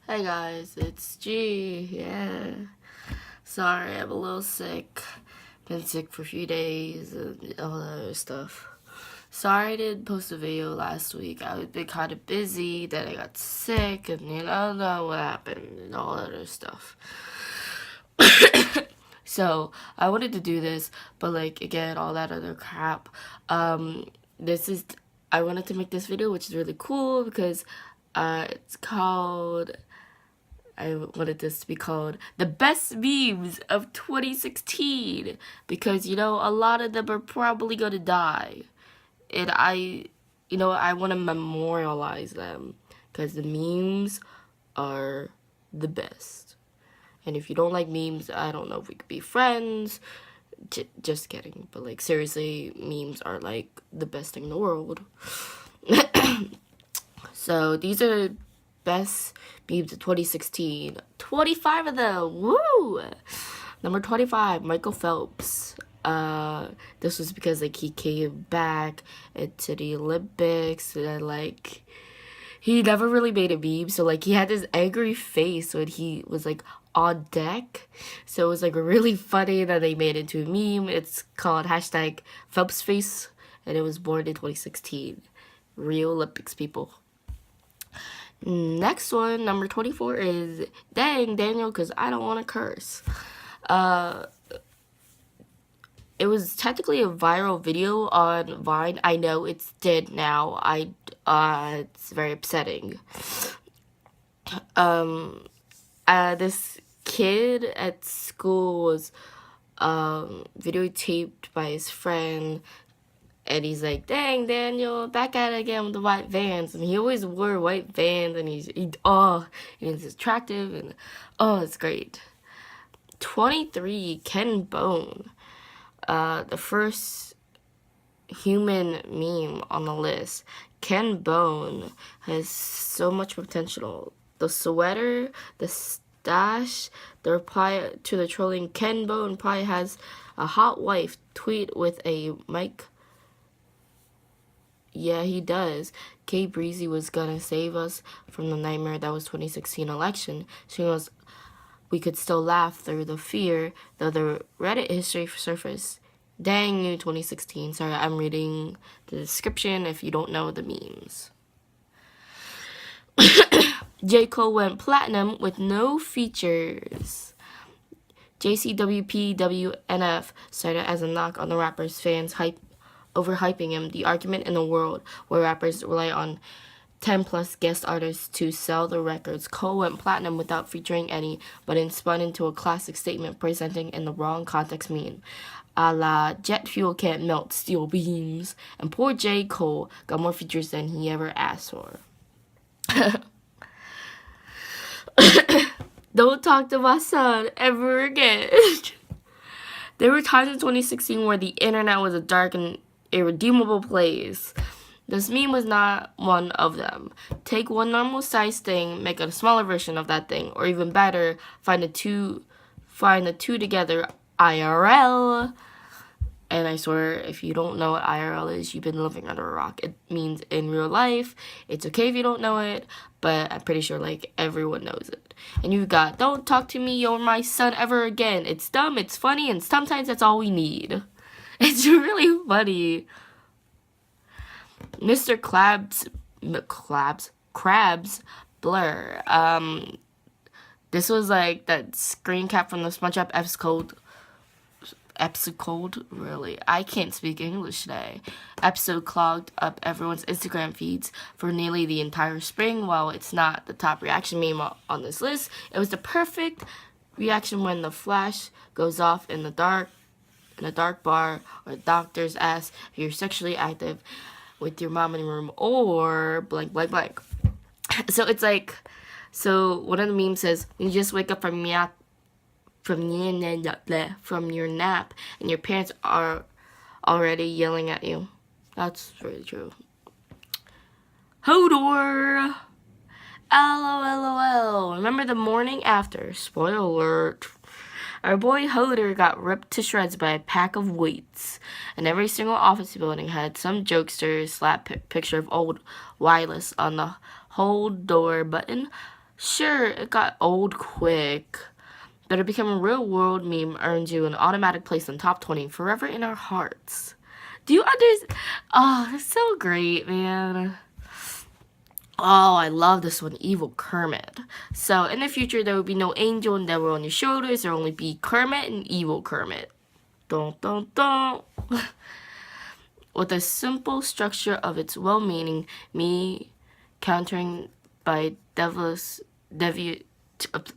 Hey guys, it's G. Yeah. Sorry, I'm a little sick. Been sick for a few days and all that other stuff. Sorry I didn't post a video last week. I've been kind of busy, then I got sick, and I don't know what happened and all that other stuff. So, I wanted to do this, but again, all that other crap. This is, I wanted to make this video, which is really cool because it's called, I wanted this to be called the best memes of 2016 because a lot of them are probably gonna die, and I want to memorialize them because the memes are the best. And if you don't like memes, I don't know if we could be friends. Just kidding, but seriously, memes are the best thing in the world. So these are best memes of 2016. 25 of them. Woo! Number 25, Michael Phelps. This was because he came back into the Olympics and he never really made a meme, so he had this angry face when he was on deck. So it was really funny that they made it into a meme. It's called hashtag Phelps face, and it was born in 2016. Real Olympics, people. Next one, number 24, is Dang Daniel, because I don't want to curse. It was technically a viral video on Vine. I know it's dead now. It's very upsetting. This kid at school was videotaped by his friend, and he's like, "Dang, Daniel, back at it again with the white Vans." And he always wore white Vans, and he's attractive, and it's great. 23, Ken Bone, the first human meme on the list. Ken Bone has so much potential. The sweater, the stash, the reply to the trolling Ken Bone probably has a hot wife tweet with a mic. Yeah, he does. Kay Breezy was gonna save us from the nightmare that was 2016 election. She was, we could still laugh through the fear, though the Reddit history surfaced. Dang you 2016. Sorry, I'm reading the description if you don't know the memes. J. Cole went platinum with no features. JCWPWNF started as a knock on the rapper's fans overhyping him. The argument in a world where rappers rely on 10 plus guest artists to sell their records. Cole went platinum without featuring any, but it spun into a classic statement presenting in the wrong context meme. A la jet fuel can't melt steel beams. And poor J. Cole got more features than he ever asked for. Don't talk to my son ever again. There were times in 2016 where the internet was a dark and irredeemable place. This meme was not one of them. Take one normal size thing, make a smaller version of that thing, or even better, find the two together IRL. And I swear, if you don't know what IRL is, you've been living under a rock. It means in real life. It's okay if you don't know it, but I'm pretty sure everyone knows it. And you've got don't talk to me or my son ever again. It's dumb, it's funny, and sometimes that's all we need. It's really funny. Mr. Krabs Blur. This was that screen cap from the SpongeBob episode, really. I can't speak English today. Episode clogged up everyone's Instagram feeds for nearly the entire spring. While it's not the top reaction meme on this list, it was the perfect reaction when the flash goes off in a dark bar, or a doctor's ask if you're sexually active with your mom in the room, or blank blank blank. So it's so one of the memes says, when you just wake up from your nap and your parents are already yelling at you. That's really true. Hodor! LOL. Remember the morning after? Spoiler alert. Our boy Hodor got ripped to shreds by a pack of weights, and every single office building had some jokester slap picture of old Wireless on the hold door button. Sure, it got old quick, but it became a real world meme, earned you an automatic place in top 20 forever in our hearts. Do you understand? Oh, that's so great, man. Oh, I love this one, Evil Kermit. So, in the future, there will be no angel and devil on your shoulders. There will only be Kermit and Evil Kermit. Dun, dun, dun. With a simple structure of its well-meaning, me countering by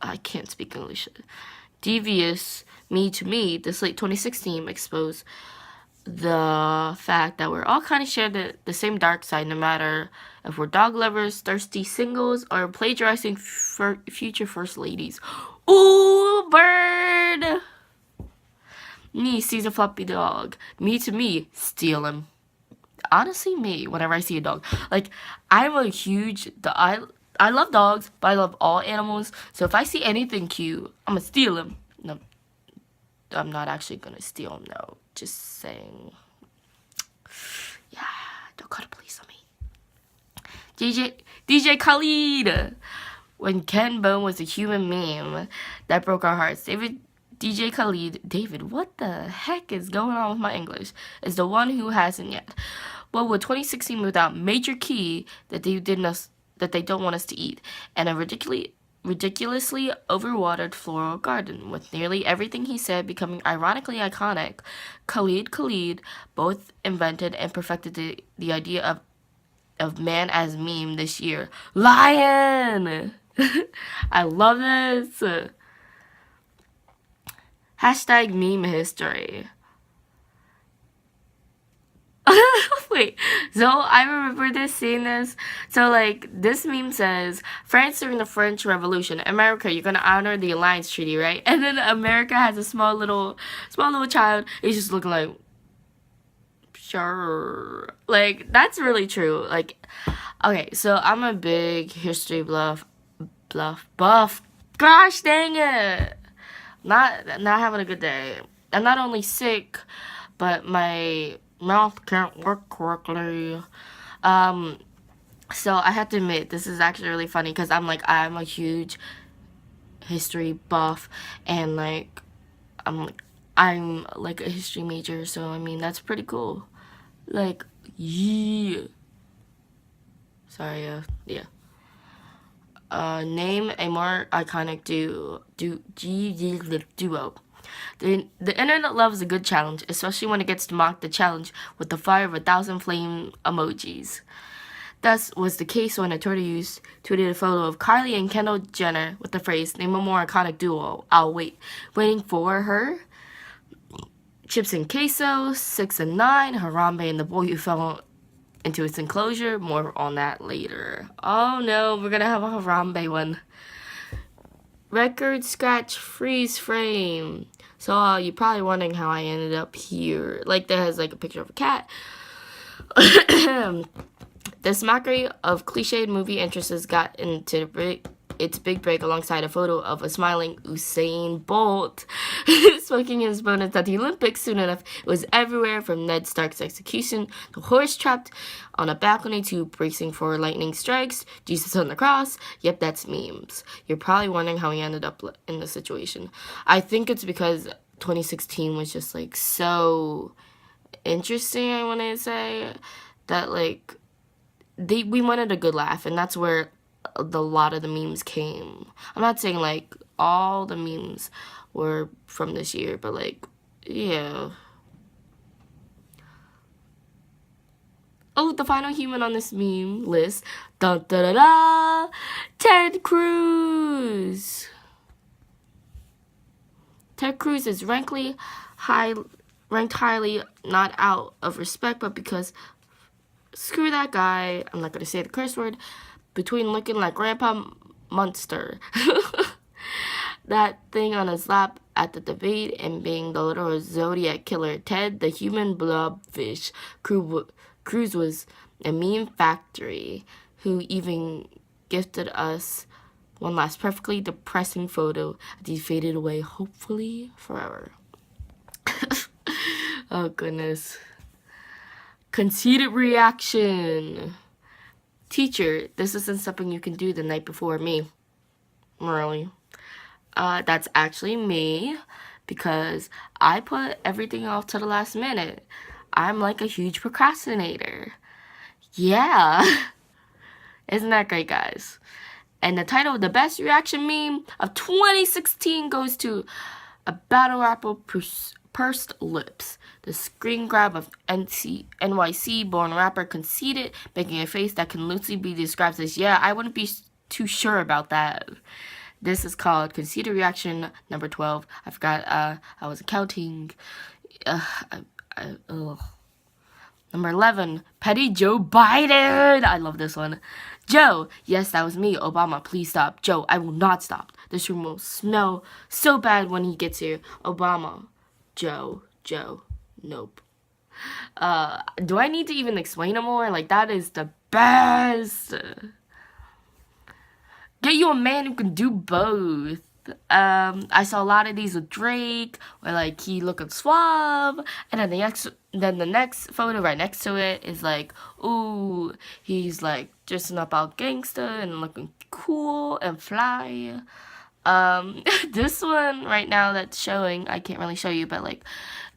I can't speak English. Devious me to me, this late 2016 exposed the fact that we're all kind of share the same dark side, no matter if we're dog lovers, thirsty singles, or plagiarizing future first ladies. Ooh, bird! Me sees a floppy dog. Me to me, steal him. Honestly, me, whenever I see a dog. Like, I'm a huge... I love dogs, but I love all animals. So if I see anything cute, I'm gonna steal him. No, I'm not actually gonna steal him, no. Just saying. Yeah, don't call the police on me. DJ Khalid. When Ken Bone was a human meme that broke our hearts. DJ Khalid, David, what the heck is going on with my English? Is the one who hasn't yet. Well, with 2016 without major key that they don't want us to eat, and a ridiculously overwatered floral garden with nearly everything he said becoming ironically iconic, Khalid both invented and perfected the idea of man as meme this year. Lion! I love this. Hashtag meme history. Wait, so I remember seeing this. So, like, this meme says, France during the French Revolution. America, you're gonna honor the Alliance Treaty, right? And then America has a small little child. He's just looking like, sure. Like, that's really true. Like, okay, so I'm a big history buff. Gosh dang it! Not having a good day. I'm not only sick, but my mouth can't work correctly. So I have to admit, this is actually really funny because I'm a huge history buff, and like I'm like a history major, so I mean that's pretty cool. Like, yeah. Sorry, yeah. Name a more iconic duo. The internet loves a good challenge, especially when it gets to mock the challenge with the fire of 1,000 flame emojis. Thus was the case when a tweeted a photo of Kylie and Kendall Jenner with the phrase, name a more iconic duo. I'll wait. Waiting for her. Chips and Queso, 6 and 9, Harambe and the boy who fell into its enclosure. More on that later. Oh no, we're gonna have a Harambe one. Record scratch freeze frame. So you're probably wondering how I ended up here. Like, there has like a picture of a cat. This mockery of cliched movie interests got into its big break alongside a photo of a smiling Usain Bolt smoking his bonus at the Olympics. Soon enough, it was everywhere, from Ned Stark's execution to horse trapped on a balcony to bracing for lightning strikes, Jesus on the cross. Yep, that's memes. You're probably wondering how he ended up in this situation. I think it's because 2016 was just like so interesting, I want to say, that like we wanted a good laugh, and that's where a lot of the memes came. I'm not saying like all the memes were from this year, but like, yeah. Oh, the final human on this meme list. Dun, da, da, da, Ted Cruz. Ted Cruz is ranked highly, not out of respect, but because screw that guy. I'm not going to say the curse word. Between looking like Grandpa Munster, that thing on his lap at the debate, and being the little Zodiac killer, Ted, the human blobfish, Cruz was a meme factory, who even gifted us one last perfectly depressing photo as he faded away, hopefully forever. Oh, goodness. Conceited reaction. Teacher, this isn't something you can do the night before me. Really. That's actually me because I put everything off to the last minute. I'm like a huge procrastinator. Yeah. Isn't that great, guys? And the title of the best reaction meme of 2016 goes to a battle rapper pursed lips. The screen grab of NYC born rapper Conceited, making a face that can loosely be described as, yeah, I wouldn't be too sure about that. This is called Conceited Reaction number 12. I forgot, I was counting. Number 11, Petty Joe Biden. I love this one. Joe, yes, that was me. Obama, please stop. Joe, I will not stop. This room will smell so bad when he gets here. Obama, Joe, nope. Do I need to even explain it more? Like, that is the best. Get you a man who can do both. I saw a lot of these with Drake, where like he looking suave, and then the next photo right next to it is like, ooh, he's like dressing up all gangsta and looking cool and fly. This one right now that's showing, I can't really show you, but like,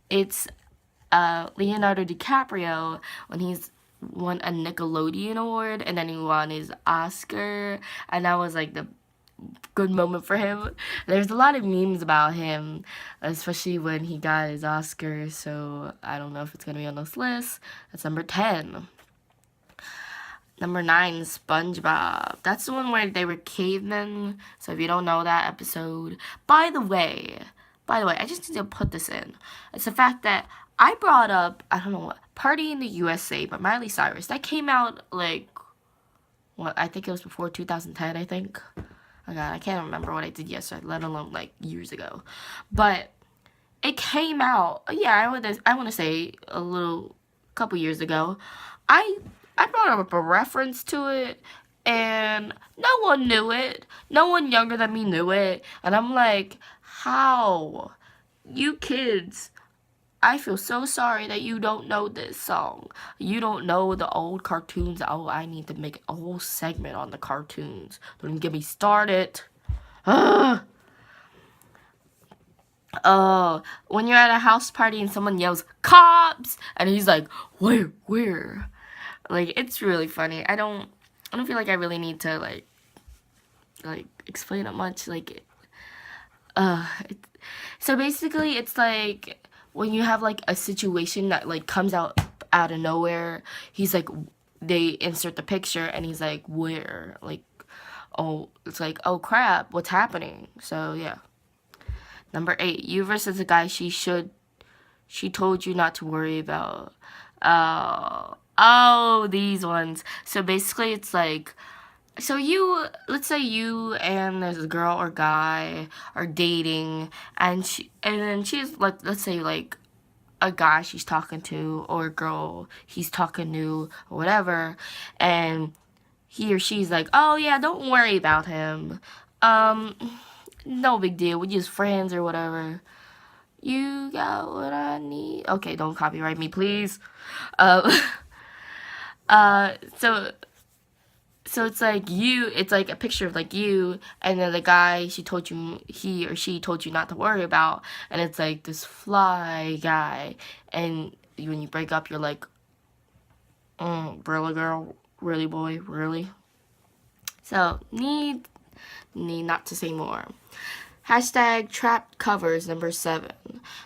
it's Leonardo DiCaprio when he's won a Nickelodeon award, and then he won his Oscar, and that was like the good moment for him. There's a lot of memes about him, especially when he got his Oscar, so I don't know if it's gonna be on this list. That's number 10. Number 9, SpongeBob. That's the one where they were cavemen, so if you don't know that episode. By the way, I just need to put this in. It's the fact that I brought up, I don't know what, Party in the USA by Miley Cyrus. That came out like, what, I think it was before 2010, I think. Oh God, I can't remember what I did yesterday, let alone like years ago. But it came out, yeah, I want to say couple years ago. I brought up a reference to it, and no one knew it. No one younger than me knew it. And I'm like, how? You kids, I feel so sorry that you don't know this song. You don't know the old cartoons. Oh, I need to make a whole segment on the cartoons. Don't even get me started. When you're at a house party and someone yells, cops! And he's like, where? Like, it's really funny. I don't feel like I really need to, like explain it much. Like, so basically, it's like, when you have like a situation that like comes out of nowhere, he's like, they insert the picture and he's like, where? Like, oh, it's like, oh crap, what's happening? So yeah. Number 8, you versus a guy she told you not to worry about. Oh, these ones. So basically it's like, so let's say you and there's a girl or guy are dating, and then she's like, let's say like a guy she's talking to or a girl he's talking to or whatever, and he or she's like, oh yeah, don't worry about him. No big deal. We're just friends or whatever. You got what I need. Okay, don't copyright me, please. So it's like it's like a picture of like you, and then the guy he or she told you not to worry about, and it's like this fly guy, and when you break up, you're like, really girl, really boy, really? So, need not to say more. Hashtag trapped covers number 7.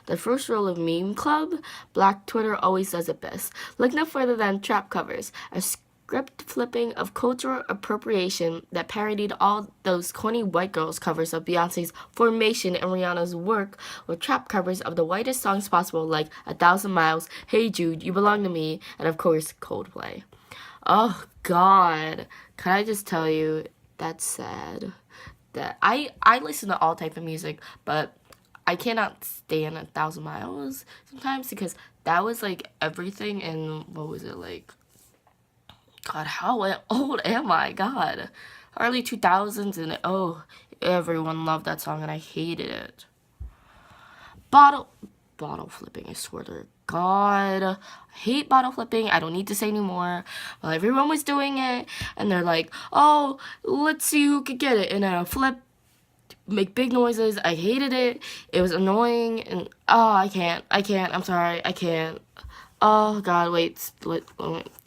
The first rule of Meme Club, Black Twitter always does it best. Look no further than trap covers, a script flipping of cultural appropriation that parodied all those corny white girls covers of Beyonce's Formation and Rihanna's Work, with trap covers of the whitest songs possible like 1,000 Miles, Hey Jude, You Belong to Me, and of course Coldplay. Oh God, can I just tell you, that's sad. That I listen to all type of music, but I cannot stand 1,000 Miles sometimes, because that was like everything in, what was it, like, God, how old am I? God, early 2000s, and oh, everyone loved that song and I hated it. Bottle flipping, I swear to God, I hate bottle flipping. I don't need to say anymore. Well, everyone was doing it, and they're like, oh, let's see who could get it, and then a flip, make big noises. I hated it. It was annoying, and I can't. I'm sorry, I can't. Oh God, wait.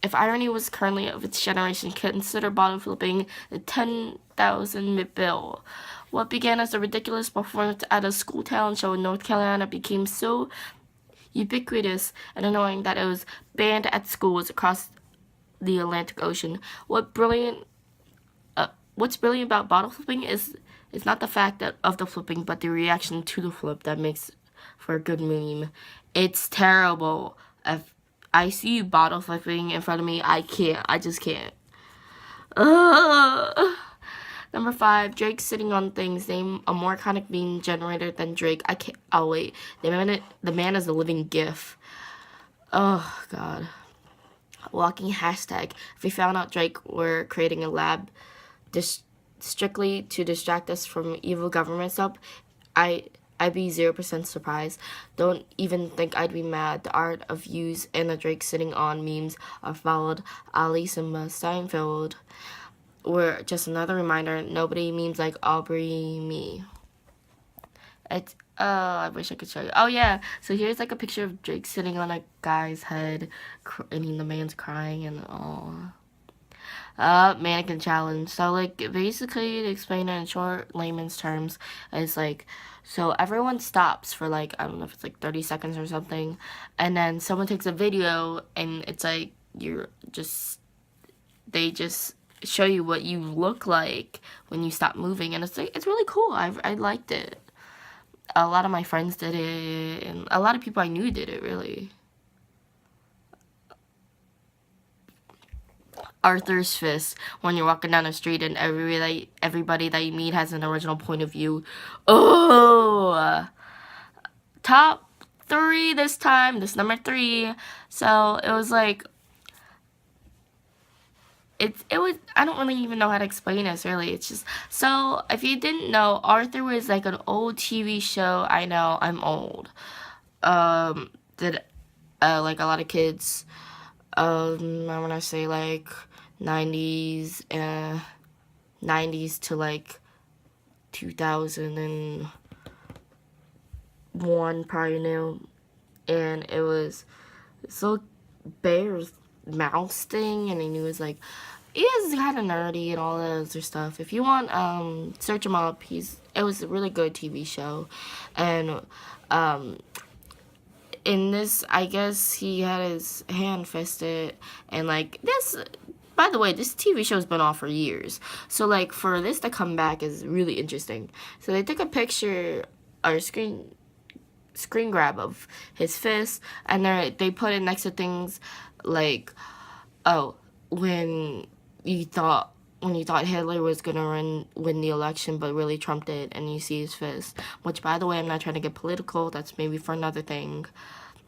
If irony was currently of its generation, consider bottle flipping the 10,000 bill. What began as a ridiculous performance at a school talent show in North Carolina became so ubiquitous and annoying that it was banned at schools across the Atlantic Ocean. What's brilliant about bottle flipping is not the fact of the flipping, but the reaction to the flip that makes for a good meme. It's terrible. If I see you bottle flipping in front of me, I can't. I just can't. Number 5, Drake sitting on things. Name a more iconic meme generator than Drake. I can't. Oh wait, the man is a living GIF. Oh God. Walking hashtag. If we found out Drake were creating a lab, strictly to distract us from evil government stuff, I'd be 0% surprised. Don't even think I'd be mad. The art of views and the Drake sitting on memes are followed. Ali Simba Steinfeld were just another reminder. Nobody memes like Aubrey me. It's I wish I could show you. Oh yeah, so here's like a picture of Drake sitting on a guy's head, and the man's crying, and mannequin challenge. So like basically, to explain it in short layman's terms, is like, so everyone stops for like, I don't know if it's like 30 seconds or something, and then someone takes a video, and it's like they just show you what you look like when you stop moving, and it's like, it's really cool. I liked it. A lot of my friends did it, and a lot of people I knew did it, really. Arthur's fist, when you're walking down the street and everybody that you meet has an original point of view. Oh! Top 3 this time. This number 3. So, it was like, it was, I don't really even know how to explain this, really. It's just, so, if you didn't know, Arthur was like an old TV show. I know, I'm old. That, like a lot of kids, I want to say like 90s to like 2001 probably knew. And it was so bear's mouse thing, and he was like, he was kind of nerdy and all that other stuff. If you want, search him up. It was a really good TV show, and in this, I guess he had his hand fisted, and like this. By the way, this TV show's been off for years, so like for this to come back is really interesting. So they took a picture or screen grab of his fist, and they put it next to things like, oh, when you thought Hitler was gonna win the election, but really Trump did, and you see his fist. Which, by the way, I'm not trying to get political. That's maybe for another thing,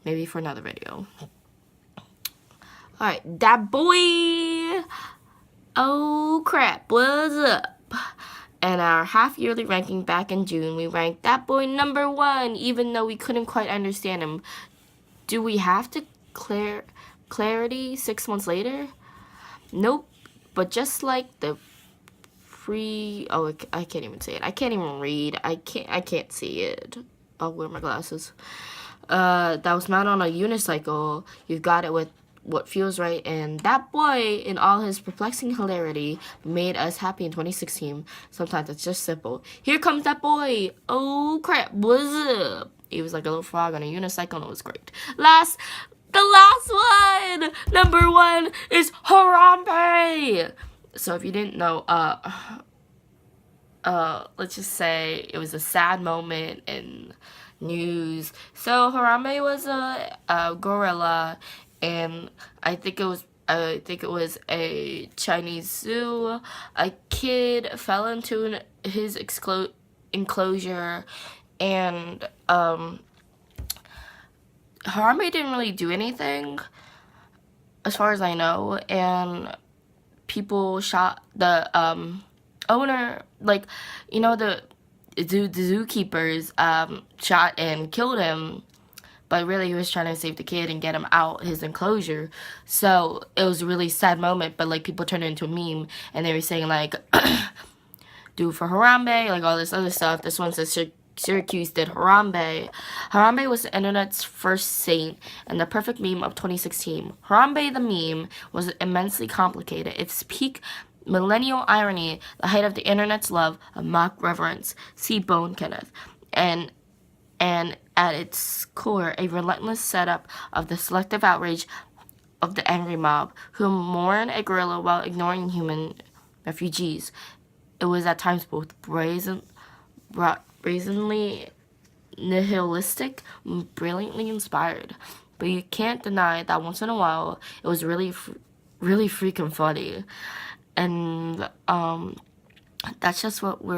maybe for another video. All right, that boy. Oh crap, what's up? And our half-yearly ranking back in June, we ranked that boy number 1, even though we couldn't quite understand him. Do we have to clarity 6 months later? Nope. But just like the I can't even say it. I can't even read. I can't see it. I'll wear my glasses. That was mounted on a unicycle. You've got it with what feels right, and that boy, in all his perplexing hilarity, made us happy in 2016. Sometimes it's just simple. Here comes that boy. Oh crap, what's up? He was like a little frog on a unicycle, and it was great. The last one, number 1, is Harambe. So if you didn't know, let's just say it was a sad moment in news. So Harambe was a gorilla, and I think it was a Chinese zoo. A kid fell into his enclosure, and Harambe didn't really do anything, as far as I know, and people shot the owner, like, you know, the zookeepers shot and killed him, but really he was trying to save the kid and get him out his enclosure. So it was a really sad moment, but like people turned it into a meme, and they were saying like, do for Harambe, like all this other stuff. This one says Syracuse did Harambe. Harambe was the internet's first saint and the perfect meme of 2016. Harambe the meme was immensely complicated. Its peak millennial irony, the height of the internet's love of mock reverence. See Bone Kenneth. And at its core, a relentless setup of the selective outrage of the angry mob, who mourn a gorilla while ignoring human refugees. It was at times both brazenly nihilistic, brilliantly inspired. But you can't deny that once in a while, it was really freaking funny. And that's just what we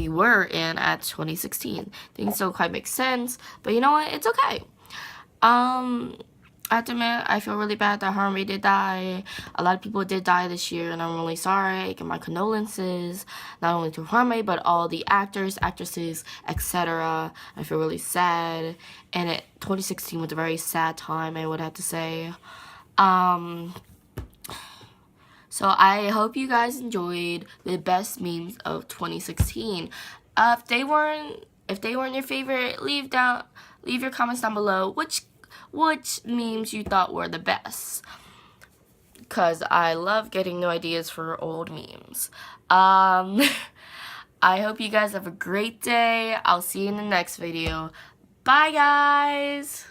were in at 2016. Things don't quite make sense, but you know what? It's okay. I have to admit, I feel really bad that Harambe did die. A lot of people did die this year, and I'm really sorry. I give my condolences, not only to Harambe, but all the actors, actresses, etc. I feel really sad, and 2016 was a very sad time, I would have to say. So I hope you guys enjoyed the best memes of 2016. If they weren't your favorite, leave your comments down below which memes you thought were the best, because I love getting new ideas for old memes. I hope you guys have a great day. I'll see you in the next video. Bye, guys.